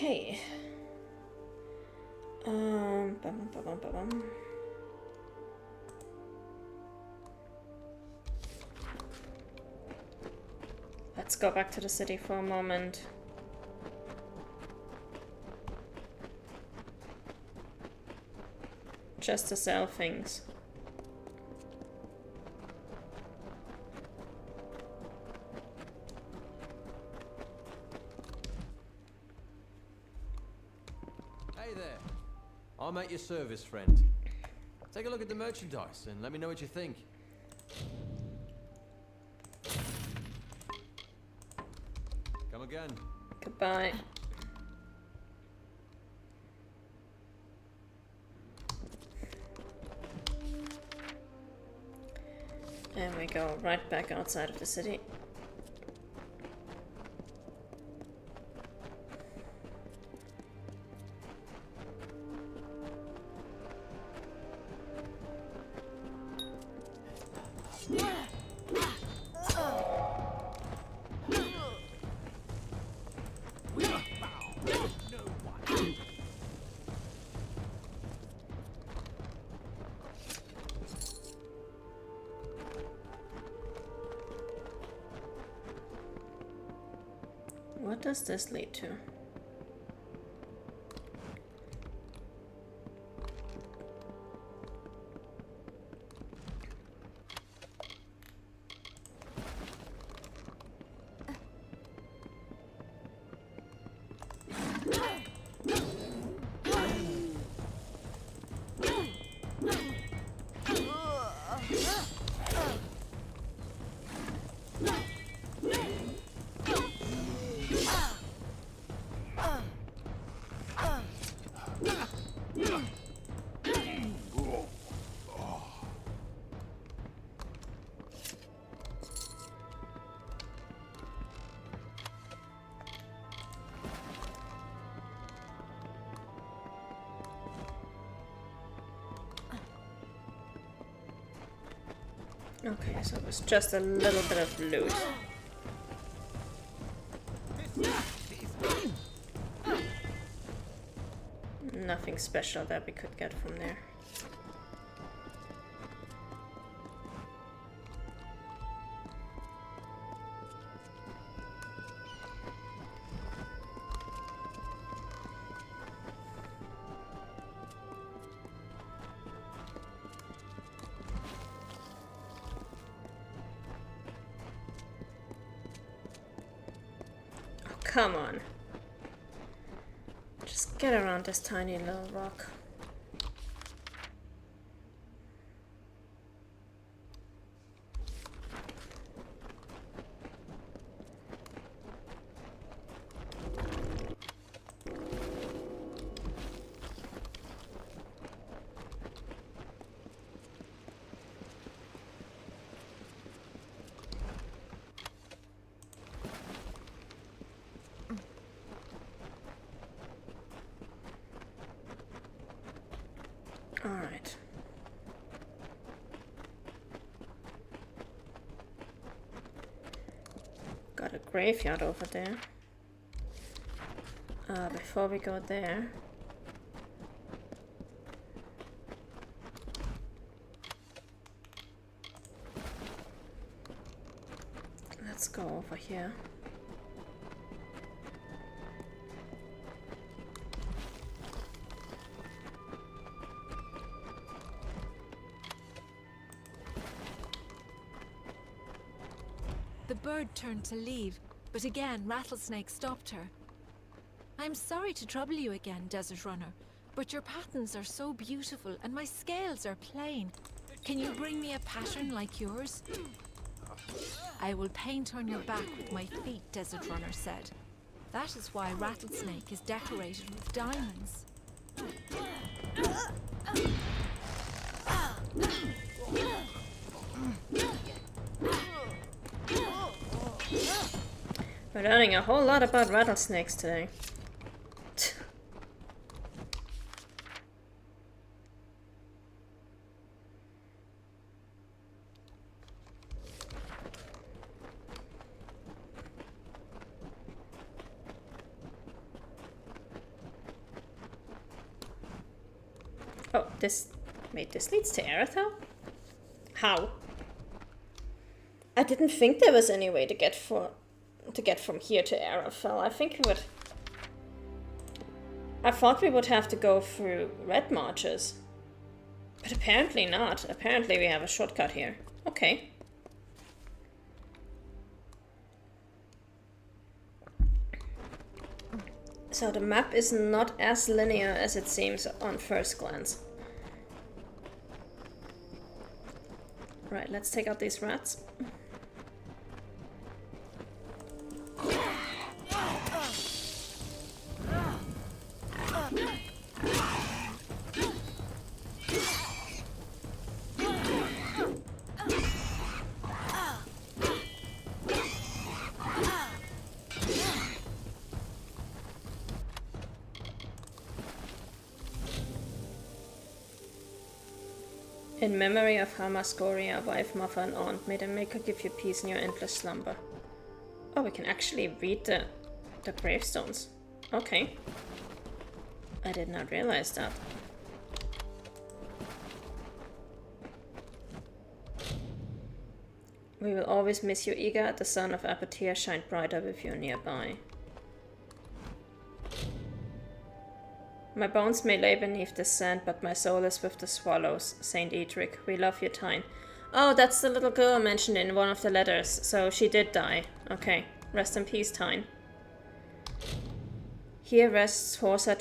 Okay. Ba-bum. Let's go back to the city for a moment. Just to sell things. Hey there. I'm at your service, friend. Take a look at the merchandise and let me know what you think. Come again. Goodbye. And we go right back outside of the city. What does this lead to? Okay, so it was just a little bit of loot. Nothing special that we could get from there. Come on. Just get around this tiny little rock. Alright. Got a graveyard over there. Before we go there, let's go over here. The bird turned to leave, but again Rattlesnake stopped her. I'm sorry to trouble you again, Desert Runner, but your patterns are so beautiful and my scales are plain. Can you bring me a pattern like yours? I will paint on your back with my feet, Desert Runner said. That is why Rattlesnake is decorated with diamonds. We're learning a whole lot about rattlesnakes today. This... Wait, this leads to Aerithel? How? I didn't think there was any way to get from here to Aerithel. I think we would... I thought we would have to go through red marches. But apparently not. Apparently we have a shortcut here. Okay. So the map is not as linear as it seems on first glance. Right, let's take out these rats. In memory of Hamascoria, wife, mother, and aunt, may the Maker give you peace in your endless slumber. Oh, we can actually read the gravestones. Okay. I did not realize that. We will always miss you, Iga. The sun of Apatia shined brighter with you nearby. My bones may lay beneath the sand, but my soul is with the swallows. Saint Edric, we love you, Tyne. Oh, that's the little girl mentioned in one of the letters. So she did die. Okay. Rest in peace, Tyne. Here rests Horsa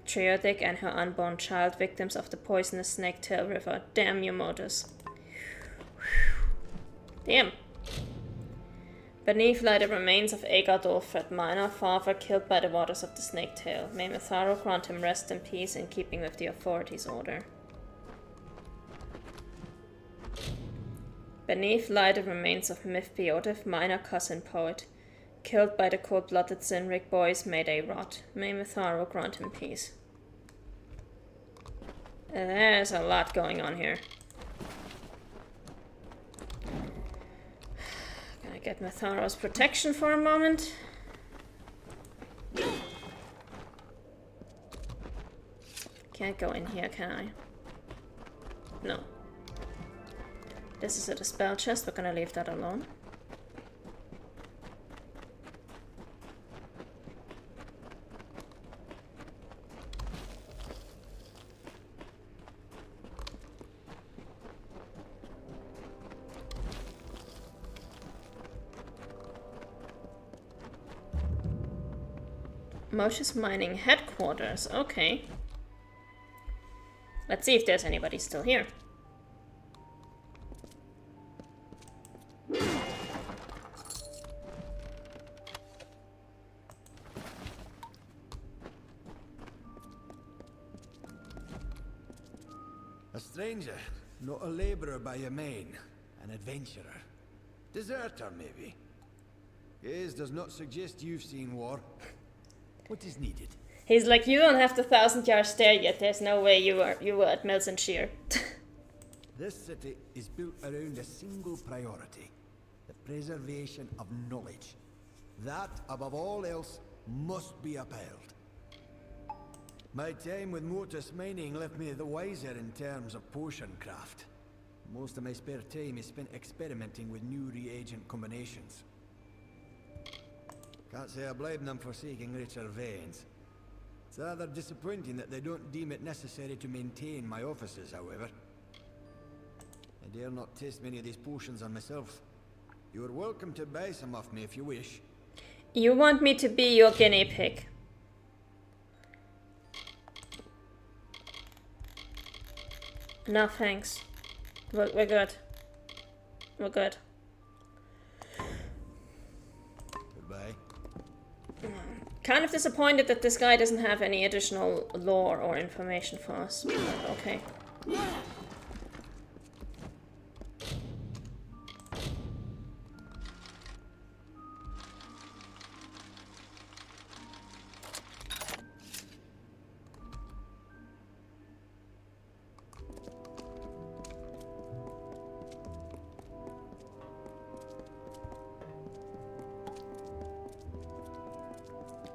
Triodic and her unborn child, victims of the poisonous Snaketail River. Damn you, Modus. Damn. Beneath lie the remains of Agar Dolfred, minor father killed by the waters of the Snaketail. May Mitharo grant him rest and peace in keeping with the authorities' order. Beneath lie the remains of Mithbeotif, minor cousin poet. Killed by the cold-blooded Sinric boys, may they rot. May Mitharo grant him peace. There's a lot going on here. Get Mitharo's protection for a moment. Can't go in here, can I? No. This is a spell chest, we're gonna leave that alone. Moshe's mining headquarters, okay. Let's see if there's anybody still here. A stranger, not a labourer by your main. An adventurer. Deserter, maybe. Gaze does not suggest you've seen war. What is needed? He's like, you don't have the 1,000-yard stare yet. There's no way you were at Mills and Shear. This city is built around a single priority. The preservation of knowledge. That, above all else, must be upheld. My time with Mortis Mining left me the wiser in terms of potion craft. Most of my spare time is spent experimenting with new reagent combinations. Can't say I blame them for seeking richer veins. It's rather disappointing that they don't deem it necessary to maintain my offices, however. I dare not taste many of these potions on myself. You are welcome to buy some of me if you wish. You want me to be your guinea pig? No, thanks. We're good. We're good. Goodbye. Kind of disappointed that this guy doesn't have any additional lore or information for us. But okay.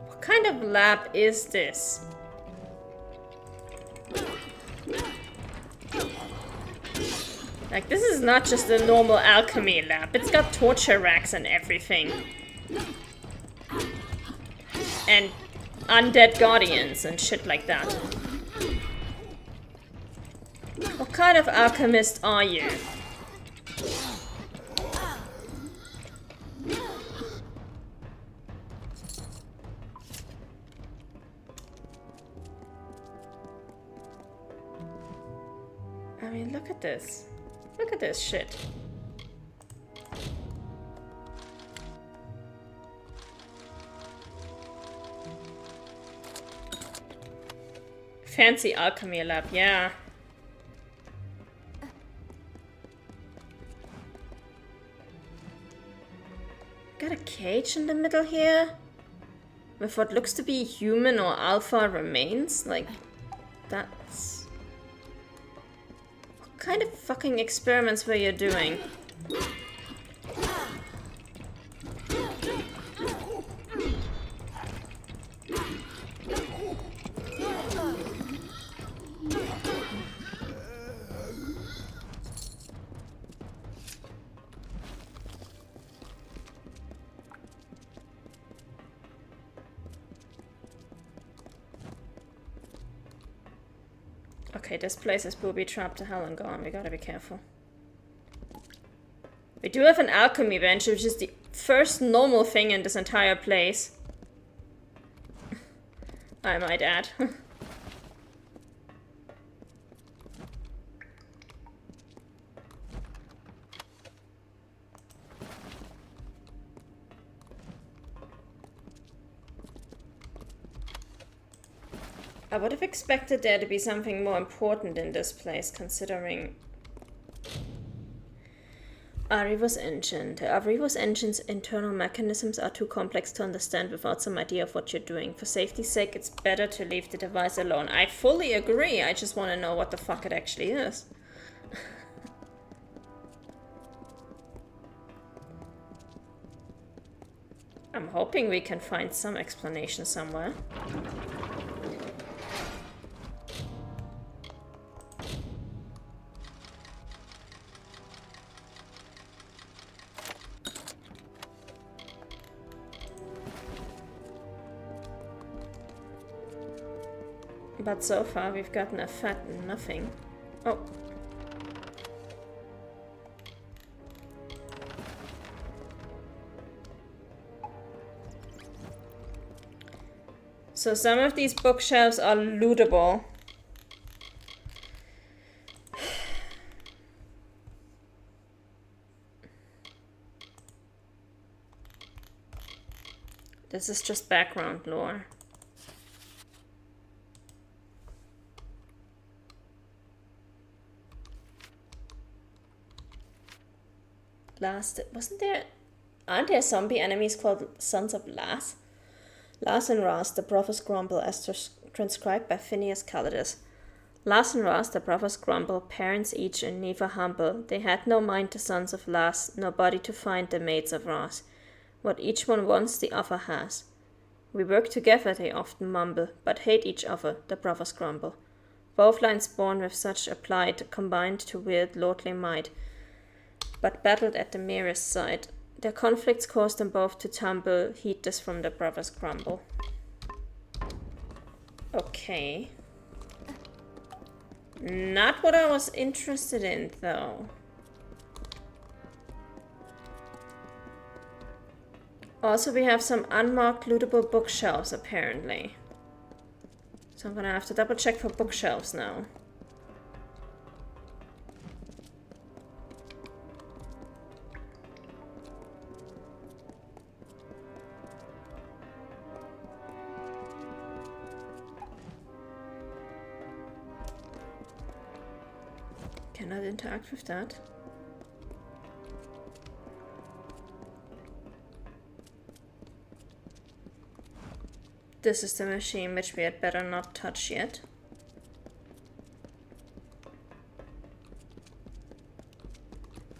What kind of lab is this? Like, this is not just a normal alchemy lab. It's got torture racks and everything. And undead guardians and shit like that. What kind of alchemist are you? I mean, look at this. Look at this shit. Fancy alchemy lab, yeah. Got a cage in the middle here? With what looks to be human or alpha remains? Like, that's... What kind of fucking experiments were you doing? Okay, this place is booby-trapped to hell and gone. We gotta be careful. We do have an alchemy bench, which is the first normal thing in this entire place. I might add. I would have expected there to be something more important in this place, considering Arriva's engine. The Arriva's engine's internal mechanisms are too complex to understand without some idea of what you're doing. For safety's sake, it's better to leave the device alone. I fully agree, I just want to know what the fuck it actually is. I'm hoping we can find some explanation somewhere. But so far we've gotten a fat nothing. Oh. So some of these bookshelves are lootable. This is just background lore. Aren't there zombie enemies called Sons of Las? Las and Ras, the brothers grumble, as transcribed by Phineas Calidus. Las and Ras, the brothers grumble, parents each and neither humble. They had no mind the sons of Las, no body to find the maids of Ras. What each one wants, the other has. We work together, they often mumble, but hate each other, the brothers grumble. Both lines born with such a plight, combined to wield lordly might, but battled at the merest sight. Their conflicts caused them both to tumble, heed this from the brothers grumble. Okay. Not what I was interested in, though. Also, we have some unmarked lootable bookshelves, apparently. So I'm gonna have to double check for bookshelves now. Cannot interact with that. This is the machine which we had better not touch yet.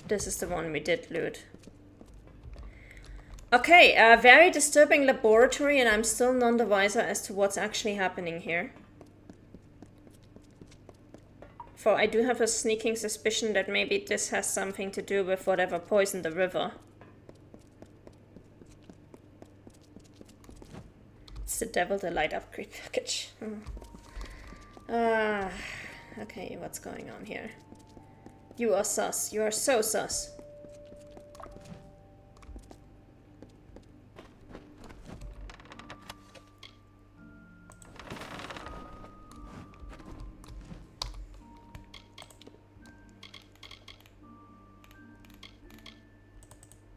This is the one we did loot. Okay, a very disturbing laboratory, and I'm still none the wiser as to what's actually happening here. For I do have a sneaking suspicion that maybe this has something to do with whatever poisoned the river. It's the devil, the light upgrade package. Okay, what's going on here? You are sus. You are so sus.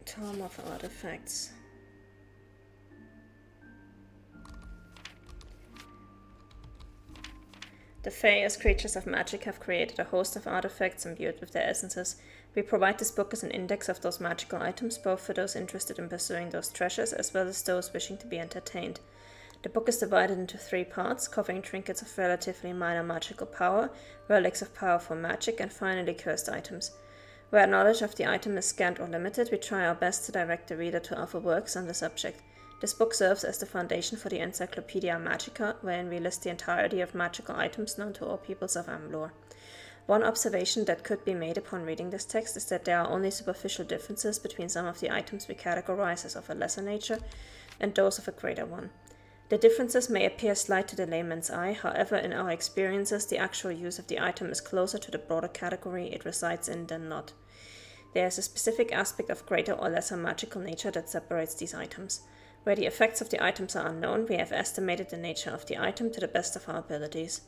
Tome of artifacts. The Fae, as creatures of magic, have created a host of artifacts imbued with their essences. We provide this book as an index of those magical items, both for those interested in pursuing those treasures, as well as those wishing to be entertained. The book is divided into 3 parts, covering trinkets of relatively minor magical power, relics of powerful magic, and finally cursed items. Where knowledge of the item is scant or limited, we try our best to direct the reader to other works on the subject. This book serves as the foundation for the Encyclopedia Magica, wherein we list the entirety of magical items known to all peoples of Amalur. One observation that could be made upon reading this text is that there are only superficial differences between some of the items we categorize as of a lesser nature and those of a greater one. The differences may appear slight to the layman's eye, however, in our experiences, the actual use of the item is closer to the broader category it resides in than not. There is a specific aspect of greater or lesser magical nature that separates these items. Where the effects of the items are unknown, we have estimated the nature of the item to the best of our abilities.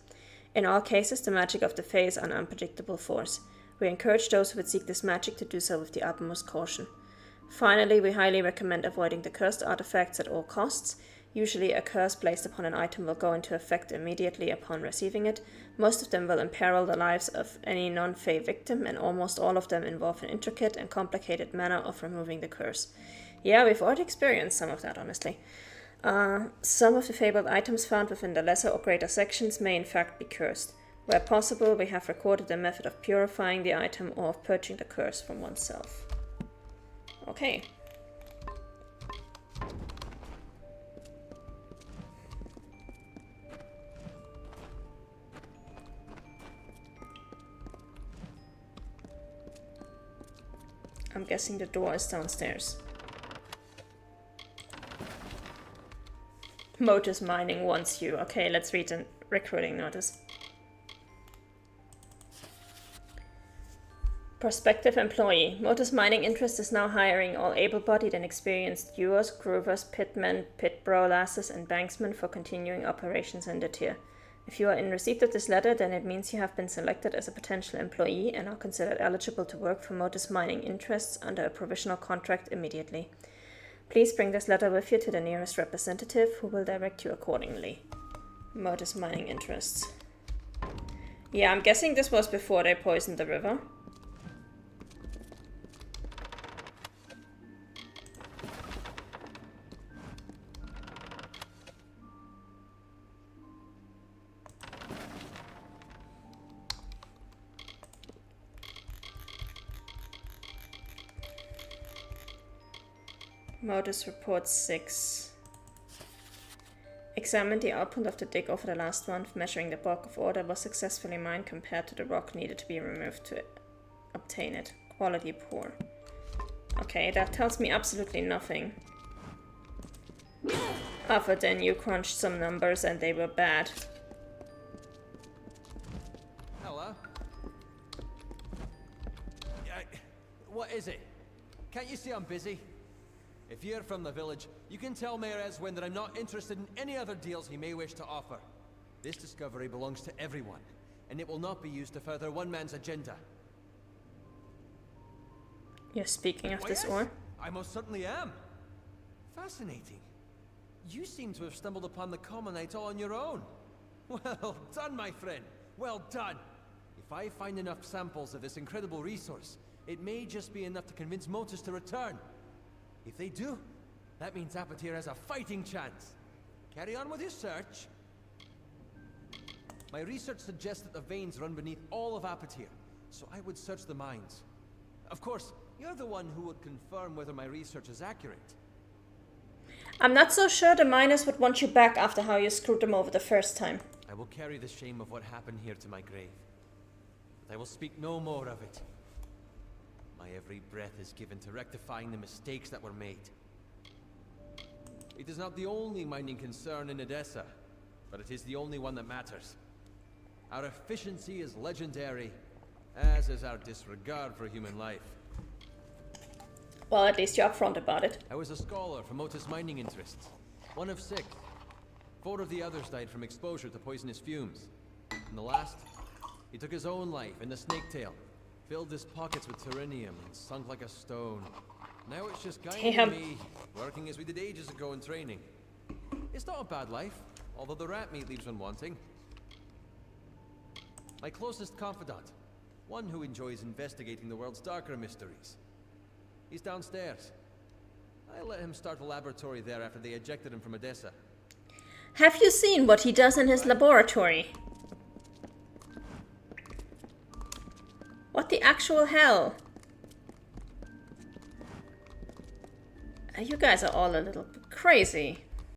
In all cases, the magic of the Fae is an unpredictable force. We encourage those who would seek this magic to do so with the utmost caution. Finally, we highly recommend avoiding the cursed artifacts at all costs. Usually, a curse placed upon an item will go into effect immediately upon receiving it. Most of them will imperil the lives of any non-Fae victim, and almost all of them involve an intricate and complicated manner of removing the curse. Yeah, we've already experienced some of that, honestly. Some of the fabled items found within the lesser or greater sections may in fact be cursed. Where possible, we have recorded a method of purifying the item or of purging the curse from oneself. Okay. I'm guessing the door is downstairs. Motus Mining wants you. Okay, let's read the recruiting notice. Prospective employee. Motus Mining Interest is now hiring all able-bodied and experienced dewars, groovers, pitmen, pit brawlasses, and banksmen for continuing operations in the tier. If you are in receipt of this letter, then it means you have been selected as a potential employee and are considered eligible to work for Motus Mining Interests under a provisional contract immediately. Please bring this letter with you to the nearest representative, who will direct you accordingly. Motus Mining Interests. Yeah, I'm guessing this was before they poisoned the river. Modus Report 6. Examined the output of the dig over the last month, measuring the bulk of ore that was successfully mined compared to the rock needed to be removed to obtain it. Quality poor. Okay, that tells me absolutely nothing. Other than you crunched some numbers and they were bad. Hello? What is it? Can't you see I'm busy? If you're from the village, you can tell Mayor Eswin that I'm not interested in any other deals he may wish to offer. This discovery belongs to everyone, and it will not be used to further one man's agenda. You're speaking of this ore? I most certainly am. Fascinating. You seem to have stumbled upon the Commonite all on your own. Well done, my friend. Well done. If I find enough samples of this incredible resource, it may just be enough to convince Motus to return. If they do, that means Apatir has a fighting chance. Carry on with your search. My research suggests that the veins run beneath all of Apatir, so I would search the mines. Of course, you're the one who would confirm whether my research is accurate. I'm not so sure the miners would want you back after how you screwed them over the first time. I will carry the shame of what happened here to my grave. but I will speak no more of it. My every breath is given to rectifying the mistakes that were made. It is not the only mining concern in Edessa, but it is the only one that matters. Our efficiency is legendary, as is our disregard for human life. Well, at least you're upfront about it. I was a scholar from Otis mining interests. One of 6. 4 of the others died from exposure to poisonous fumes. And the last, he took his own life in the snaketail, filled his pockets with terinium, and sunk like a stone. Now it's just Guy and me, working as we did ages ago in training. It's not a bad life, although the rat meat leaves one wanting. My closest confidant, one who enjoys investigating the world's darker mysteries. He's downstairs. I let him start a laboratory there after they ejected him from Edessa. Have you seen what he does in his laboratory? What the actual hell? You guys are all a little bit crazy.